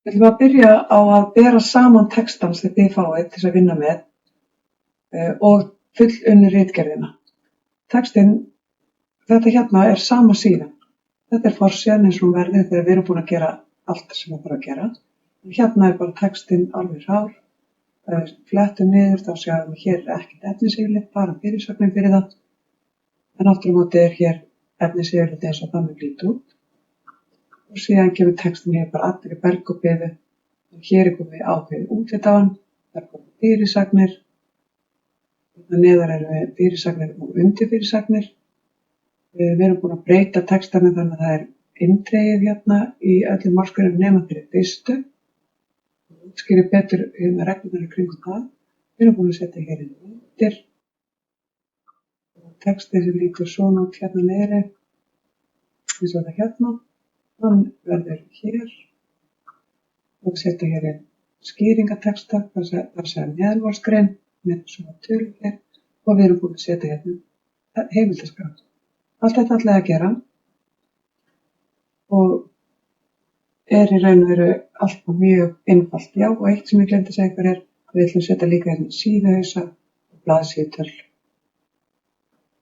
Við ætlum að byrja á að bera saman textann sem þið fáið til að vinna með og fullunnu ritgerðina. Textinn, þetta hérna er sama síðan. Þetta er forsíðan eins og hún verður þegar við erum búin að gera allt sem við þarfum að gera. Hérna er bara textinn alveg hár. Flettum niður, þá sjáum við hér ekkert efnisyfirlit, bara fyrirsögnin fyrir það. En aftur á móti er hér efnisyfirlit eins og það mun líta út. Og síðan kemur textin hér bara allir í belg og biðu. Og hér er komið ákveðið útlit á hann. Það er komið fyrirsagnir. Þarna neðar erum við fyrirsagnir og undirfyrirsagnir. Við erum búin að breyta textanum þannig að það er inndregið hérna í öllum málsgreinum nema fyrir fyrstu. Útskýrir betur hérna reglurnar í kringum það. Við erum búin að setja hér inn undir. Textið sem lítur svona út hérna niðri. Eins og þetta hérna. Hann verður hér og setja hér inn skýringatexta, það er meðalmálsgrein með svona tölur hér og við erum búin að setja hérna heimildaskrá. Allt þetta ætla ég að gera og er í raun og veru allt mjög einfalt. Já, og eitt sem ég glemdi að segja ykkur er að við ætlum að setja líka hérna síðuhausa og blaðsíðutöl.